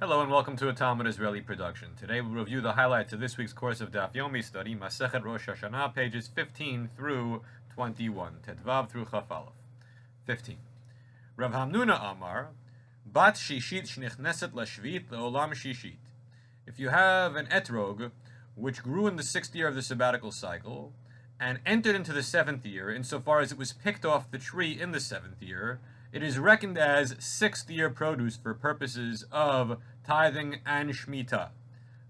Hello and welcome to a Talmud Israeli production. Today we'll review the highlights of this week's course of Daf Yomi study, Masechet Rosh Hashanah, pages 15 through 21, Tedvav through Chaf Aleph. 15. Rav Hamnuna Amar, Bat Shishit Shnichneset Lashvit Leolam Shishit. If you have an etrog which grew in the 6th year of the sabbatical cycle and entered into the 7th year, insofar as it was picked off the tree in the 7th year, it is reckoned as 6th year produce for purposes of tithing and Shemitah.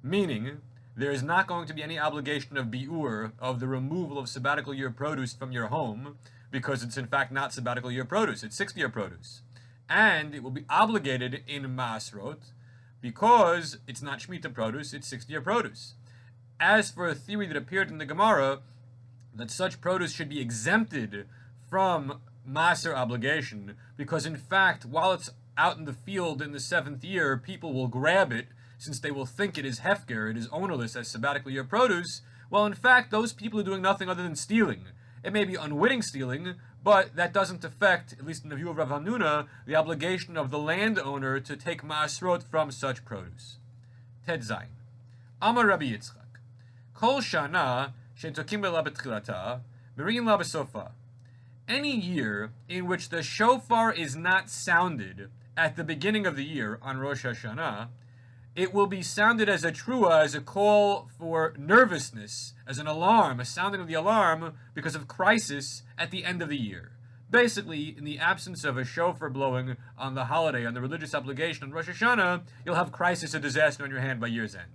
Meaning, there is not going to be any obligation of bi'ur, of the removal of sabbatical year produce from your home, because it's in fact not sabbatical year produce, it's 6th year produce. And it will be obligated in Masrot, because it's not Shemitah produce, it's 6th year produce. As for a theory that appeared in the Gemara, that such produce should be exempted from Maser obligation, because in fact, while it's out in the field in the 7th year, people will grab it, since they will think it is hefker, it is ownerless as sabbatical year produce. Well, in fact, those people are doing nothing other than stealing. It may be unwitting stealing, but that doesn't affect, at least in the view of Rav Hamnuna, the obligation of the landowner to take Masrot from such produce. Ted Zayin. Amar Rabbi Yitzchak. Kol shana shetokim bela betchilata, merin la besofa. Any year in which the shofar is not sounded at the beginning of the year on Rosh Hashanah, it will be sounded as a trua, as a call for nervousness, as an alarm, a sounding of the alarm because of crisis at the end of the year. Basically, in the absence of a shofar blowing on the holiday, on the religious obligation on Rosh Hashanah, you'll have crisis or disaster on your hand by year's end.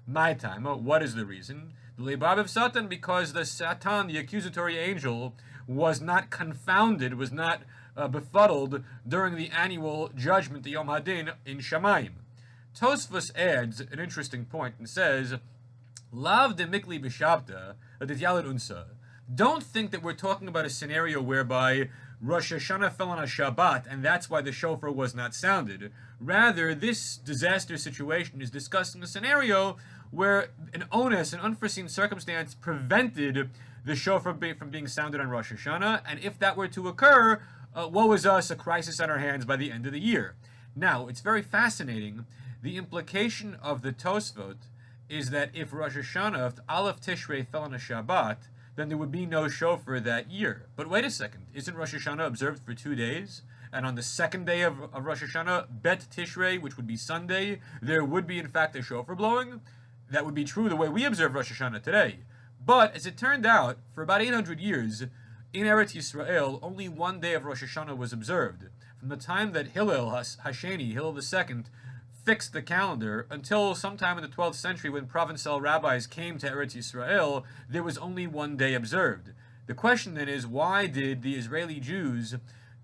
My time, what is the reason? The Leibab of Satan, because the Satan, the accusatory angel, was not confounded, was not befuddled during the annual judgment, the Yom Hadin, in Shamayim. Tosfos adds an interesting point and says, Lav de mikli b'shabta, adityalet unsa. Don't think that we're talking about a scenario whereby Rosh Hashanah fell on a Shabbat, and that's why the shofar was not sounded. Rather, this disaster situation is discussing a scenario where an onus, an unforeseen circumstance, prevented the shofar from being sounded on Rosh Hashanah, and if that were to occur, woe is us, a crisis on our hands by the end of the year. Now, it's very fascinating. The implication of the Tosfot is that if Rosh Hashanah, if Aleph Tishrei fell on a Shabbat, then there would be no shofar that year. But wait a second, isn't Rosh Hashanah observed for 2 days? And on the 2nd day of Rosh Hashanah, Bet Tishrei, which would be Sunday, there would be in fact a shofar blowing? That would be true the way we observe Rosh Hashanah today. But as it turned out, for about 800 years, in Eretz Yisrael, only 1 day of Rosh Hashanah was observed. From the time that Hillel Hasheni, Hillel II, fixed the calendar until sometime in the 12th century when provincial rabbis came to Eretz Yisrael, there was only 1 day observed. The question then is, why did the Israeli Jews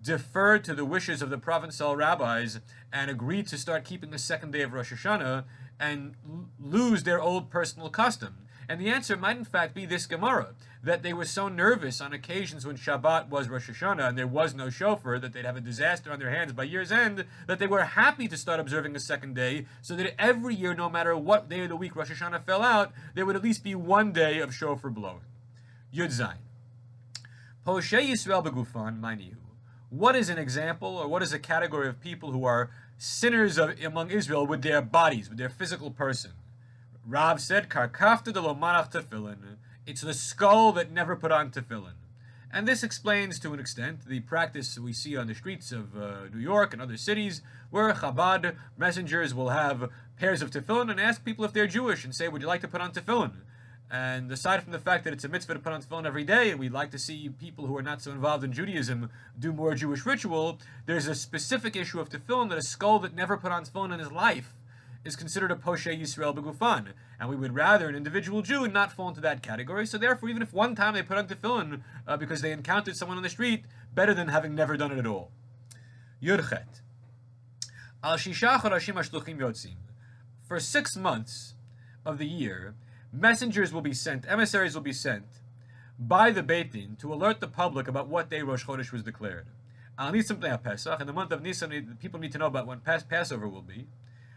defer to the wishes of the provincial rabbis and agree to start keeping the 2nd day of Rosh Hashanah and lose their old personal custom? And the answer might in fact be this Gemara, that they were so nervous on occasions when Shabbat was Rosh Hashanah and there was no shofar, that they'd have a disaster on their hands by year's end, that they were happy to start observing a 2nd day, so that every year, no matter what day of the week Rosh Hashanah fell out, there would at least be 1 day of shofar blowing. Yud Zayin. Poshei Yisrael begufan manihu. What is an example, or what is a category of people who are sinners among Israel with their bodies, with their physical person? Rav said, Karkafta de lo manach tefillin. It's the skull that never put on tefillin. And this explains, to an extent, the practice we see on the streets of New York and other cities, where Chabad messengers will have pairs of tefillin and ask people if they're Jewish and say, would you like to put on tefillin? And aside from the fact that it's a mitzvah to put on tefillin every day, and we'd like to see people who are not so involved in Judaism do more Jewish ritual, there's a specific issue of tefillin, that a skull that never put on tefillin in his life is considered a Poshei Yisrael begufan, and we would rather an individual Jew not fall into that category. So therefore, even if one time they put on tefillin because they encountered someone on the street, better than having never done it at all. Yudchet. Al shisha chodashim hashluchim yotzim. For 6 months of the year, messengers will be sent, emissaries will be sent by the Beit Din to alert the public about what day Rosh Chodesh was declared. Al Nisan B'nei Pesach, in the month of Nisan, people need to know about when Passover will be.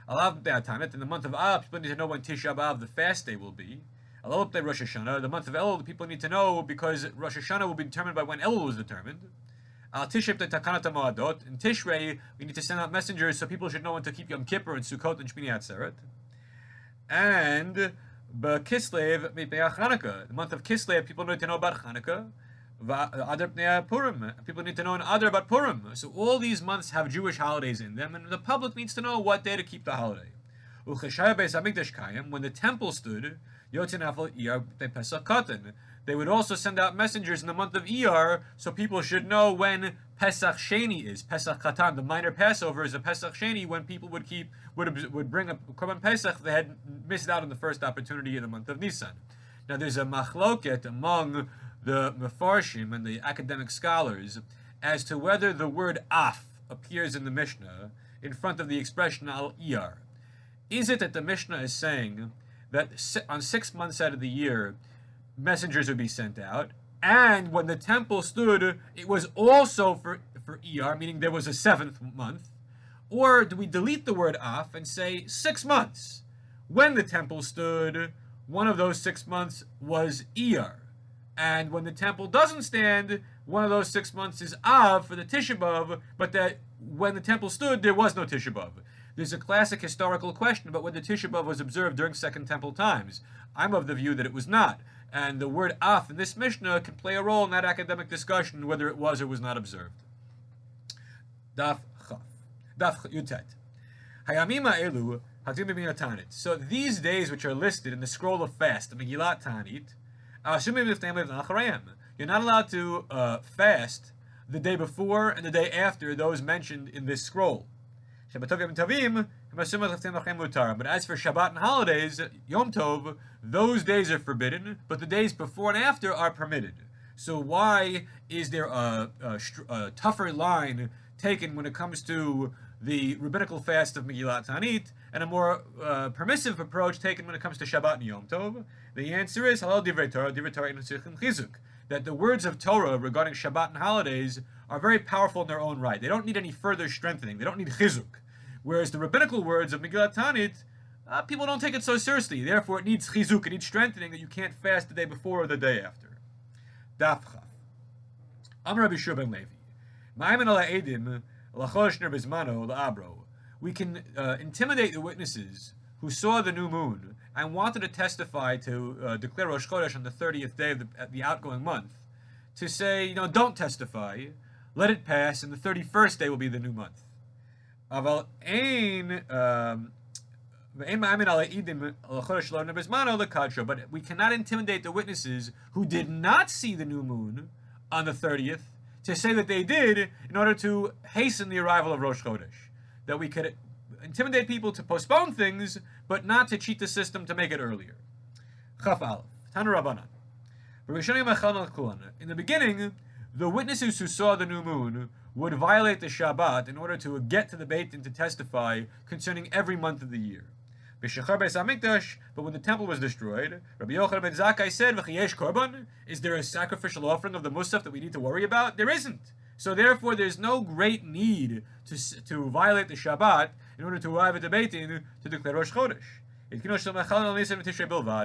Alav B'Atanet, in the month of Av, people need to know when Tisha B'Av, the fast day, will be. Alal B'nei Rosh Hashanah, the month of Elul, the people need to know because Rosh Hashanah will be determined by when Elul was determined. Al Tishrei Takanat Moadot. In Tishrei, we need to send out messengers so people should know when to keep Yom Kippur and Sukkot and Shmini Atzeret. And Kislev Mipnei Chanukah. The month of Kislev, people need to know about Chanukah. Adar Pnei Purim. People need to know in Adar about Purim. So all these months have Jewish holidays in them, and the public needs to know what day to keep the holiday. When the temple stood, they would also send out messengers in the month of Iyar, so people should know when Pesach Sheni is. Pesach Katan, the minor Passover, is a Pesach Sheni, when people would bring a Korban Pesach they had missed out on the first opportunity in the month of Nisan. Now there's a machloket among the Mefarshim and the academic scholars as to whether the word af appears in the Mishnah in front of the expression al Iyar. Is it that the Mishnah is saying that on 6 months out of the year, messengers would be sent out, and when the temple stood, it was also for Iyar, meaning there was a 7th month? Or do we delete the word af and say 6 months? When the temple stood, one of those 6 months was Iyar. And when the temple doesn't stand, one of those 6 months is Av for the Tisha B'Av, but that when the temple stood, there was no Tisha B'Av. There's a classic historical question about whether Tisha B'Av was observed during Second Temple times. I'm of the view that it was not. And the word af in this Mishnah can play a role in that academic discussion, whether it was or was not observed. Daf Yutet. Hayamima Elu Hatim Tanit. So these days which are listed in the scroll of fast, the Megillat Tanit, you're not allowed to fast the day before and the day after those mentioned in this scroll. But as for Shabbat and holidays, Yom Tov, those days are forbidden, but the days before and after are permitted. So why is there a tougher line taken when it comes to the rabbinical fast of Megillat Tanit, and a more permissive approach taken when it comes to Shabbat and Yom Tov? The answer is halal divrei Torah chizuk, that the words of Torah regarding Shabbat and holidays are very powerful in their own right. They don't need any further strengthening. They don't need chizuk. Whereas the rabbinical words of Megillat Tanit, people don't take it so seriously. Therefore, it needs chizuk, it needs strengthening, that you can't fast the day before or the day after. Daf Chaf. Amar Rabbi Shua ben Levi. Ma'amin ala edim lachosh ner bezmano la'abro. We can intimidate the witnesses who saw the new moon and wanted to testify to declare Rosh Chodesh on the 30th day of the outgoing month, to say, don't testify, let it pass, and the 31st day will be the new month. But we cannot intimidate the witnesses who did not see the new moon on the 30th to say that they did, in order to hasten the arrival of Rosh Chodesh. That we could intimidate people to postpone things, but not to cheat the system to make it earlier. Chaf Aleph. Tanu Rabbanan. In the beginning, the witnesses who saw the new moon would violate the Shabbat in order to get to the Beit Din to testify concerning every month of the year. But when the temple was destroyed, Rabbi Yochanan ben Zakkai said, "V'chiyesh korban? Is there a sacrificial offering of the Musaf that we need to worry about? There isn't. So therefore, there's no great need to violate the Shabbat in order to arrive at the Beit Din to declare Rosh Chodesh."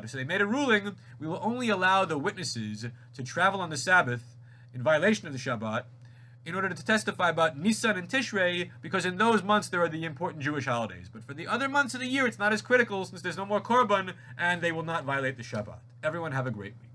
So they made a ruling: we will only allow the witnesses to travel on the Sabbath in violation of the Shabbat in order to testify about Nisan and Tishrei, because in those months there are the important Jewish holidays. But for the other months of the year, it's not as critical, since there's no more Korban, and they will not violate the Shabbat. Everyone have a great week.